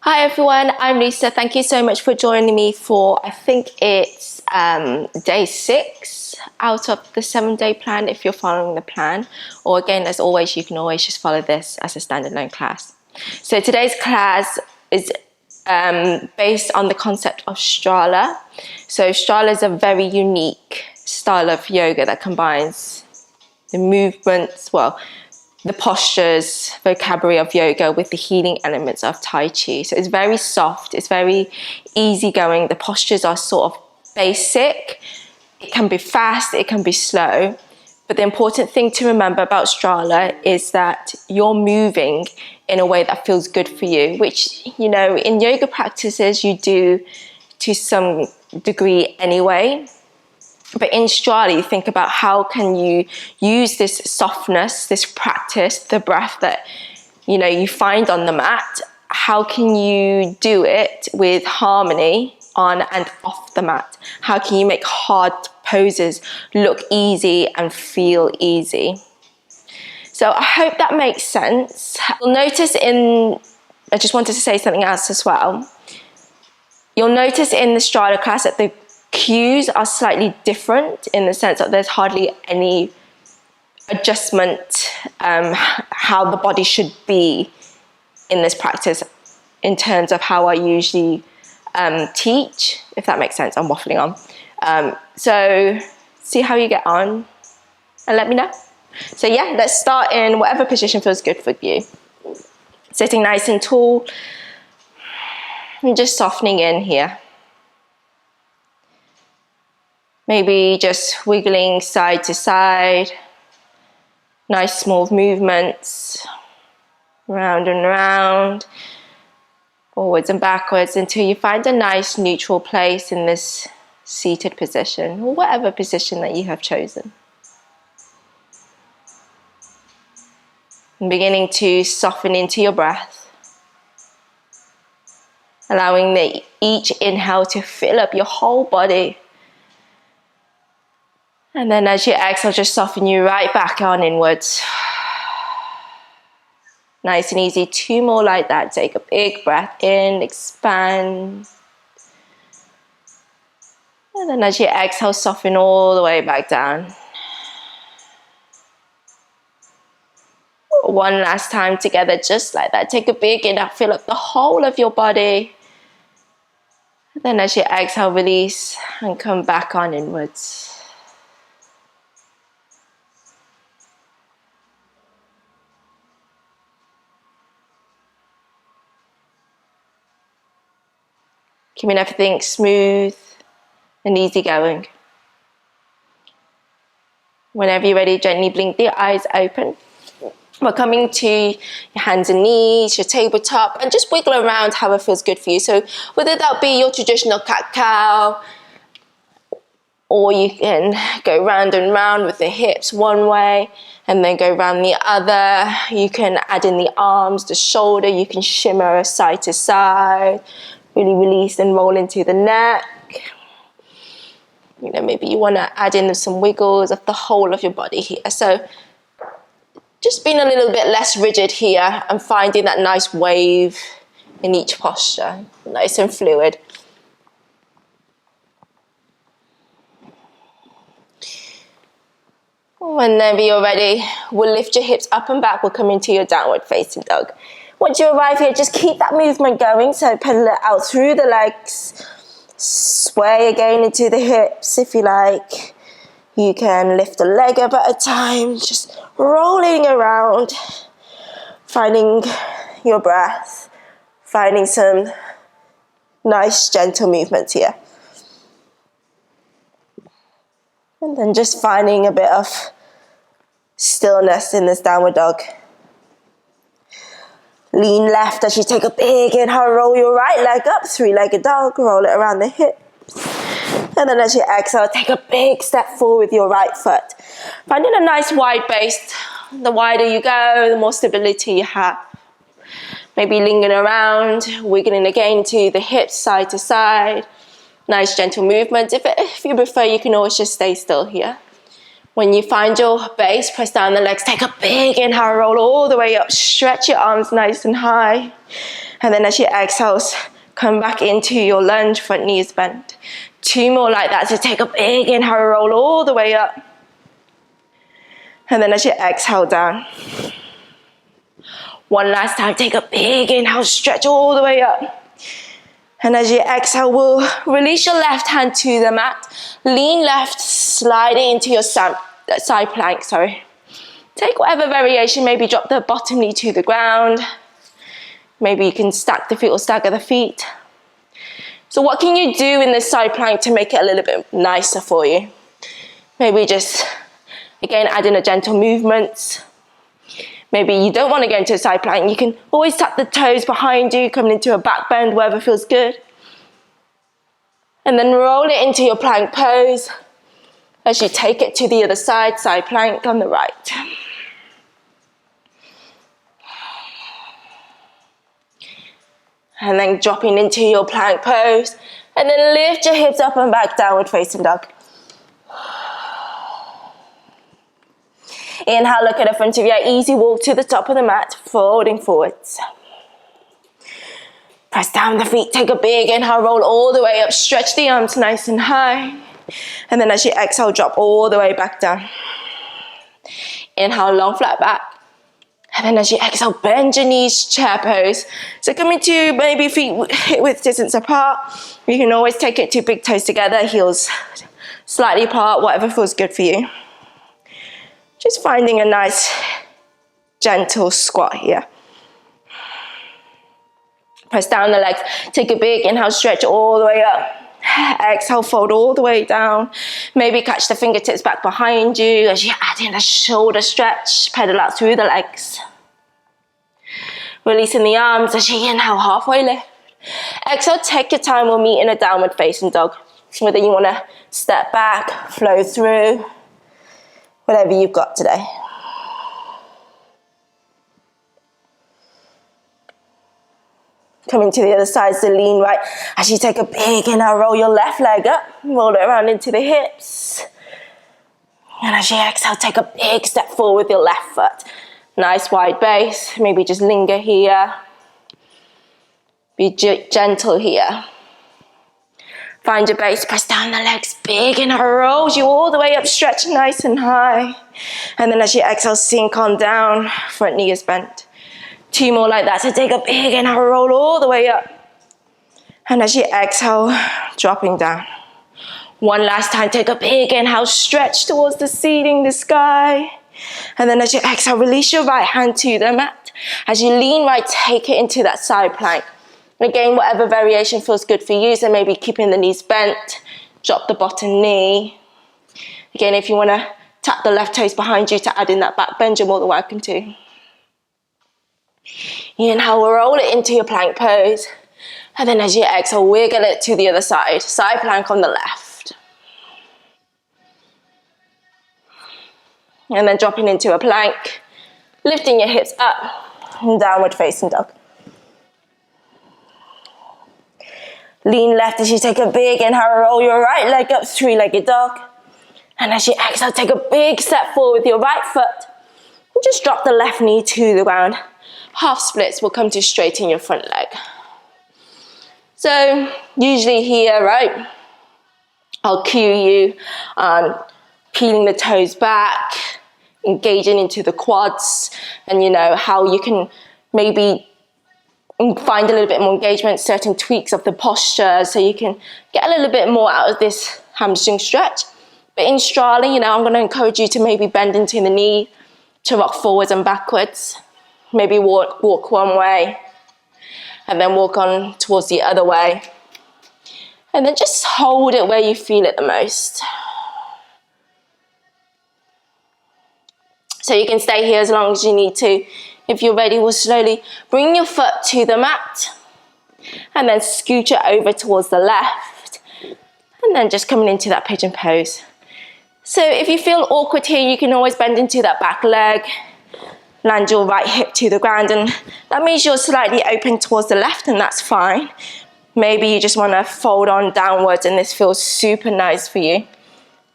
Hi everyone, I'm Lisa. Thank you so much for joining me for, I think it's day 6 out of the 7-day plan if you're following the plan. Or again, as always, you can always just follow this as a standalone class. So today's class is based on the concept of Strala. So Strala is a very unique style of yoga that combines the movements, the postures, vocabulary of yoga with the healing elements of Tai Chi. So it's very soft, it's very easygoing. The postures are sort of basic. It can be fast, it can be slow. But the important thing to remember about Strala is that you're moving in a way that feels good for you, which, you know, in yoga practices you do to some degree anyway. But in Strala, you think about how can you use this softness, this practice, the breath that, you know, you find on the mat. How can you do it with harmony on and off the mat? How can you make hard poses look easy and feel easy? So I hope that makes sense. You'll notice I just wanted to say something else as well. You'll notice in the Strala class that the cues are slightly different in the sense that there's hardly any adjustment how the body should be in this practice in terms of how I usually teach, if that makes sense. I'm waffling on. So see how you get on and let me know. So yeah, let's start in whatever position feels good for you. Sitting nice and tall and just softening in here. Maybe just wiggling side to side, nice small movements, round and round, forwards and backwards until you find a nice neutral place in this seated position, or whatever position that you have chosen. And beginning to soften into your breath, allowing each inhale to fill up your whole body. And then as you exhale, just soften you right back on inwards. Nice and easy. 2 more like that. Take a big breath in, expand. And then as you exhale, soften all the way back down. One last time together, just like that. Take a big inhale, fill up the whole of your body. And then as you exhale, release and come back on inwards. Keeping everything smooth and easygoing. Whenever you're ready, gently blink the eyes open. We're coming to your hands and knees, your tabletop, and just wiggle around how it feels good for you. So whether that be your traditional cat-cow, or you can go round and round with the hips one way, and then go round the other. You can add in the arms, the shoulder, you can shimmer side to side. Really release and roll into the neck. You know, maybe you want to add in some wiggles of the whole of your body here. So just being a little bit less rigid here and finding that nice wave in each posture, nice and fluid. Whenever you're ready, we'll lift your hips up and back. We'll come into your downward facing dog. Once you arrive here, just keep that movement going. So pedal it out through the legs. Sway again into the hips if you like. You can lift a leg up at a time. Just rolling around. Finding your breath. Finding some nice gentle movements here. And then just finding a bit of stillness in this downward dog. Lean left as you take a big inhale, roll your right leg up, 3-legged dog, roll it around the hips. And then as you exhale, take a big step forward with your right foot. Finding a nice wide base. The wider you go, the more stability you have. Maybe lingering around, wiggling again to the hips, side to side. Nice gentle movement. If you prefer, you can always just stay still here. When you find your base, press down the legs, take a big inhale, roll all the way up, stretch your arms nice and high. And then as you exhale, come back into your lunge, front knee is bent. 2 more like that. So take a big inhale, roll all the way up. And then as you exhale down. 1 last time, take a big inhale, stretch all the way up. And as you exhale, we'll release your left hand to the mat. Lean left, slide it into your side plank, Take whatever variation, maybe drop the bottom knee to the ground. Maybe you can stack the feet or stagger the feet. So what can you do in this side plank to make it a little bit nicer for you? Maybe just, again, add in a gentle movement. Maybe you don't want to go into a side plank. You can always tap the toes behind you, coming into a back bend, wherever feels good. And then roll it into your plank pose as you take it to the other side, side plank on the right. And then dropping into your plank pose. And then lift your hips up and back, downward facing dog. Inhale, look at the front of you. Easy walk to the top of the mat, folding forwards. Press down the feet, take a big inhale, roll all the way up, stretch the arms nice and high. And then as you exhale, drop all the way back down. Inhale, long flat back. And then as you exhale, bend your knees, chair pose. So come into maybe feet hip width distance apart. You can always take it to big toes together, heels slightly apart, whatever feels good for you. Just finding a nice, gentle squat here. Press down the legs. Take a big inhale, stretch all the way up. Exhale, fold all the way down. Maybe catch the fingertips back behind you as you add in a shoulder stretch. Pedal out through the legs. Releasing the arms as you inhale, halfway lift. Exhale, take your time. We'll meet in a downward facing dog. Whether you want to step back, flow through. Whatever you've got today. Coming to the other side, so lean right. As you take a big inhale, roll your left leg up. Roll it around into the hips. And as you exhale, take a big step forward with your left foot. Nice wide base. Maybe just linger here. Be gentle here. Find your base, press down the legs, big inhale, rolls you all the way up, stretch nice and high. And then as you exhale, sink on down, front knee is bent. 2 more like that, so take a big inhale, roll all the way up. And as you exhale, dropping down. 1 last time, take a big inhale, stretch towards the ceiling, the sky. And then as you exhale, release your right hand to the mat. As you lean right, take it into that side plank. Again, whatever variation feels good for you, so maybe keeping the knees bent, drop the bottom knee. Again, if you want to tap the left toes behind you to add in that back bend, you're more than welcome to. Inhale, roll it into your plank pose. And then as you exhale, wiggle it to the other side. Side plank on the left. And then dropping into a plank, lifting your hips up, and downward facing dog. Lean left as you take a big inhale, roll your right leg up, 3-legged dog. And as you exhale, take a big step forward with your right foot. And just drop the left knee to the ground. Half splits will come to straighten your front leg. So usually here, right, I'll cue you on peeling the toes back, engaging into the quads, and you know how you can maybe find a little bit more engagement, certain tweaks of the posture, so you can get a little bit more out of this hamstring stretch. But in Strala, you know, I'm going to encourage you to maybe bend into the knee, to rock forwards and backwards. Maybe walk one way, and then walk on towards the other way. And then just hold it where you feel it the most. So you can stay here as long as you need to. If you're ready, we'll slowly bring your foot to the mat and then scooch it over towards the left, and then just coming into that pigeon pose. So if you feel awkward here, you can always bend into that back leg, land your right hip to the ground, and that means you're slightly open towards the left, and that's fine. Maybe you just want to fold on downwards and this feels super nice for you.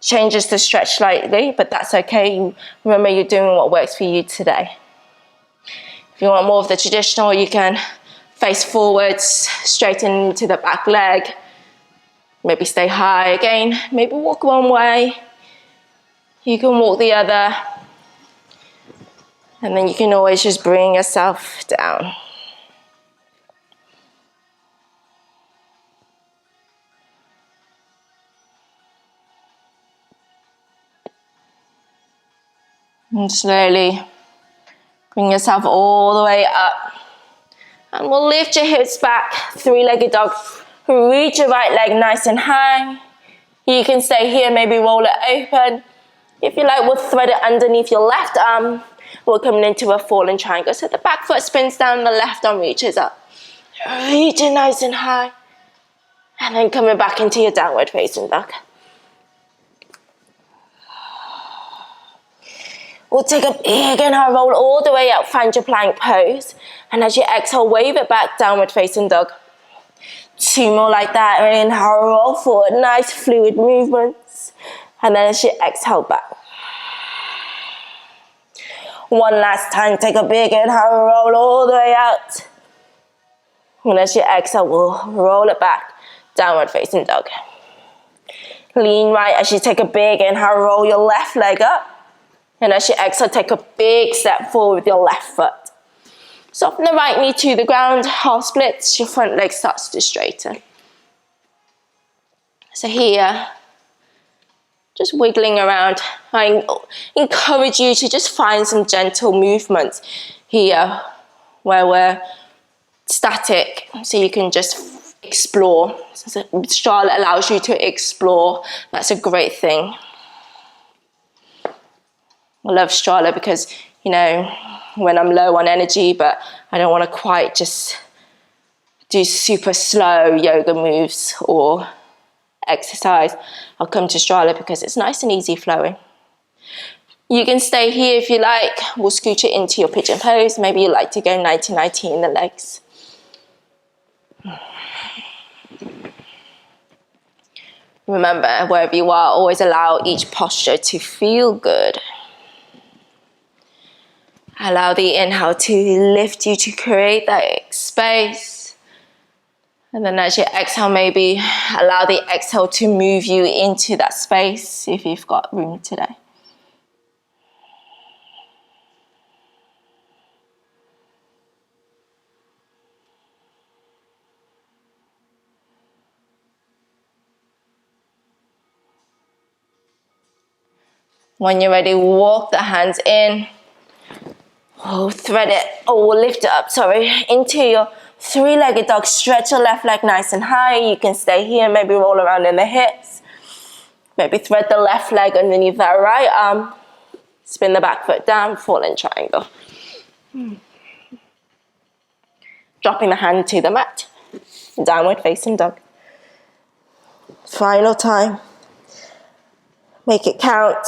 Changes the stretch slightly, but that's okay. Remember, you're doing what works for you today. If you want more of the traditional, you can face forwards, straighten into the back leg. Maybe stay high again. Maybe walk one way. You can walk the other. And then you can always just bring yourself down. And slowly bring yourself all the way up. And we'll lift your hips back, three-legged dog. Reach your right leg nice and high. You can stay here, maybe roll it open. If you like, we'll thread it underneath your left arm. We're coming into a fallen triangle. So the back foot spins down, the left arm reaches up. Reach it nice and high. And then coming back into your downward facing dog. We'll take a big inhale, roll all the way up, find your plank pose. And as you exhale, wave it back, downward facing dog. Two more like that. Inhale, roll forward, nice fluid movements. And then as you exhale back. One last time, take a big inhale, roll all the way out. And as you exhale, we'll roll it back, downward facing dog. Lean right as you take a big inhale, roll your left leg up. And as you exhale, take a big step forward with your left foot. Soften the right knee to the ground, half splits, your front leg starts to straighten. So here, just wiggling around. I encourage you to just find some gentle movements here where we're static, so you can just explore. So Strala allows you to explore. That's a great thing. I love Strala because, you know, when I'm low on energy, but I don't want to quite just do super slow yoga moves or exercise, I'll come to Strala because it's nice and easy flowing. You can stay here if you like. We'll scooch it into your pigeon pose. Maybe you like to go 90-90 in the legs. Remember, wherever you are, always allow each posture to feel good. Allow the inhale to lift you to create that space. And then as you exhale, maybe allow the exhale to move you into that space if you've got room today. When you're ready, walk the hands in. Oh, thread it, we'll lift it up, into your three-legged dog. Stretch your left leg nice and high. You can stay here, maybe roll around in the hips. Maybe thread the left leg underneath that right arm. Spin the back foot down, fallen triangle. Dropping the hand to the mat. Downward facing dog. Final time. Make it count.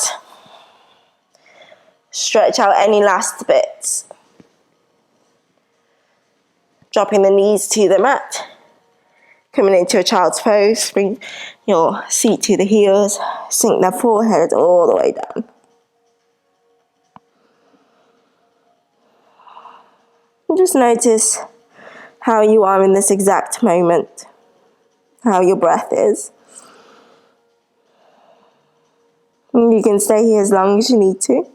Stretch out any last bits. Dropping the knees to the mat. Coming into a child's pose. Bring your seat to the heels. Sink the forehead all the way down. And just notice how you are in this exact moment. How your breath is. And you can stay here as long as you need to.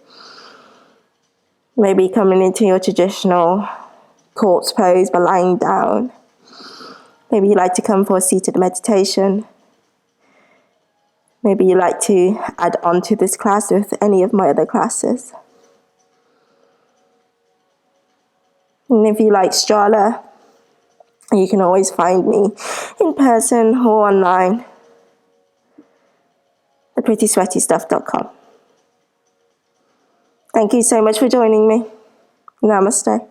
Maybe coming into your traditional corpse pose by lying down. Maybe you like to come for a seated meditation. Maybe you like to add on to this class with any of my other classes. And if you like Strala, you can always find me in person or online. theprettysweatystuff.com. Thank you so much for joining me. Namaste.